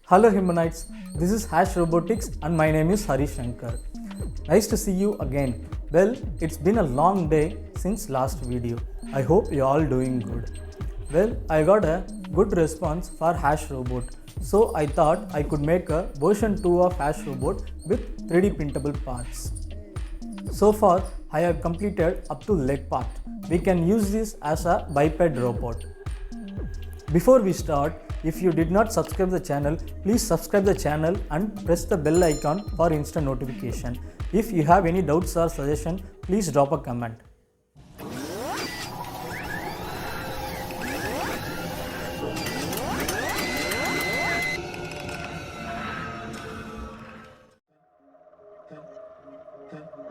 Hello Humanoids, this is Robotics and my name is Hari Shankar. Nice to see you again. Well, it's been a long day since last video. I hope you all doing good. Well, I got a good response for Robot, so I thought I could make a version 2 of Robot with 3D printable parts. So far, I have completed up to leg part. We can use this as a biped robot. Before we start, if you did not subscribe the channel, please subscribe the channel and press the bell icon for instant notification. If you have any doubts or suggestion, please drop a comment.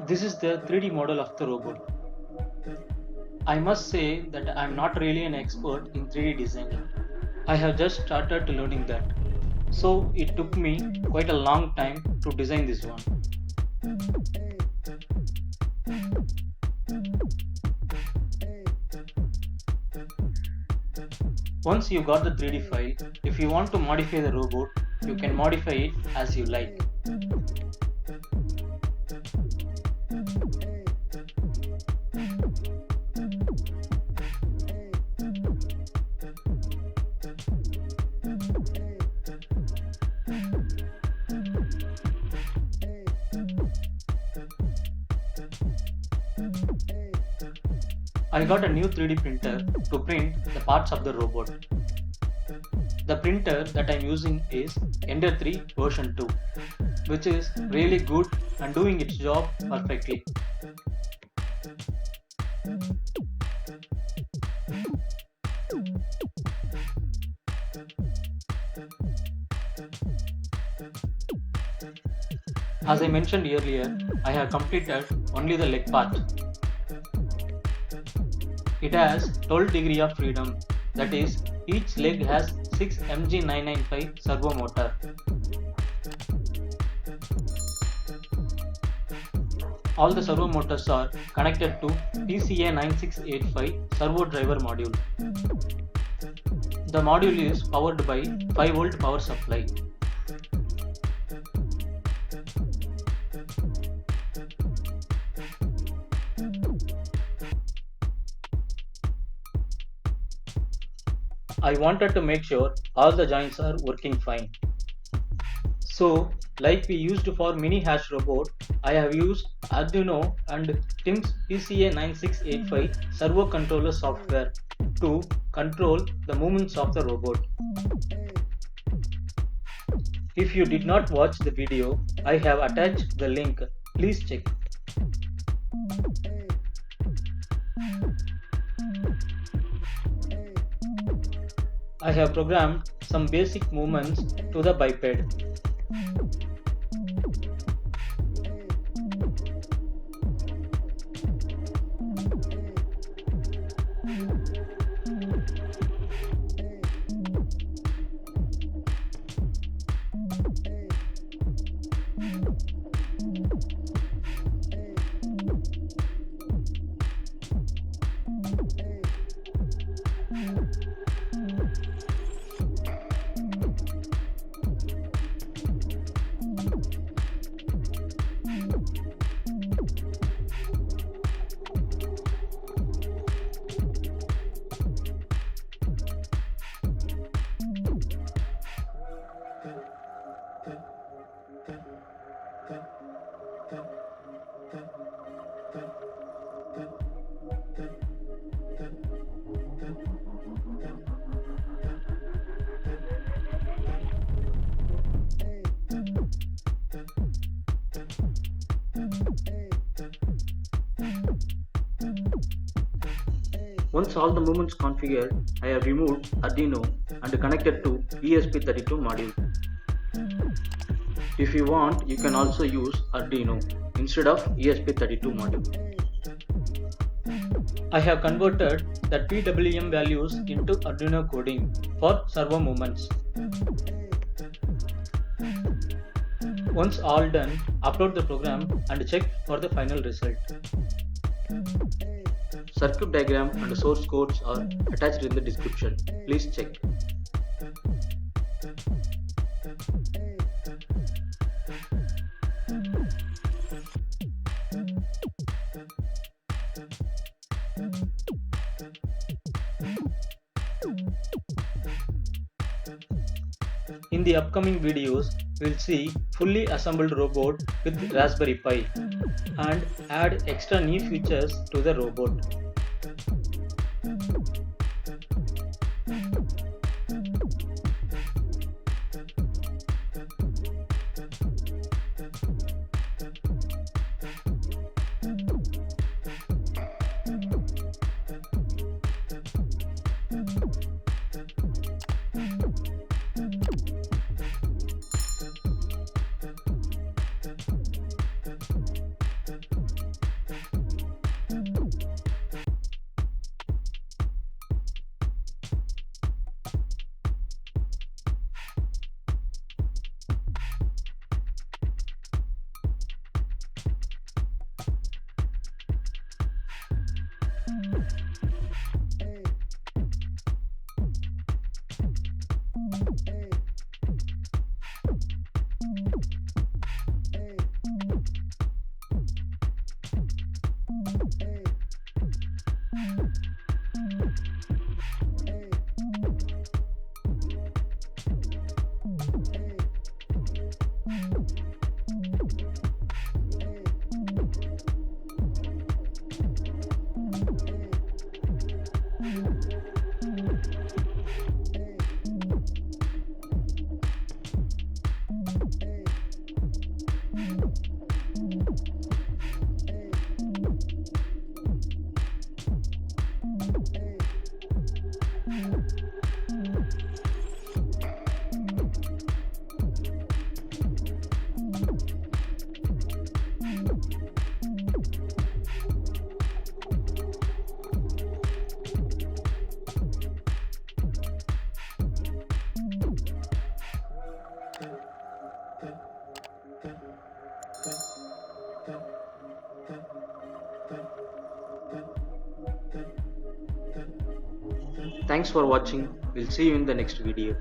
This is the 3D model of the robot. I must say that I am not really an expert in 3D design. I have just started learning that. So it took me quite a long time to design this one. Once you got the 3D file, if you want to modify the robot, you can modify it as you like. I got a new 3D printer to print the parts of the robot. The printer that I am using is Ender 3 version 2, which is really good and doing its job perfectly. As I mentioned earlier, I have completed only the leg part. It has 12 degrees of freedom, that is, each leg has 6 MG995 servo motor. All the servo motors are connected to PCA9685 servo driver module. The module is powered by 5V power supply. I wanted to make sure all the joints are working fine. So, like we used for mini robot, I have used Arduino and TIM's PCA9685 servo controller software to control the movements of the robot. If you did not watch the video, I have attached the link. Please check. I have programmed some basic movements to the biped. Once all the movements configured, I have removed Arduino and connected to ESP32 module. If you want, you can also use Arduino instead of ESP32 module. I have converted the PWM values into Arduino coding for servo movements. Once all done, upload the program and check for the final result. Circuit diagram and source codes are attached in the description. Please check. In the upcoming videos, we'll see fully assembled robot with Raspberry Pi and add extra new features to the robot. Thanks for watching. We'll see you in the next video.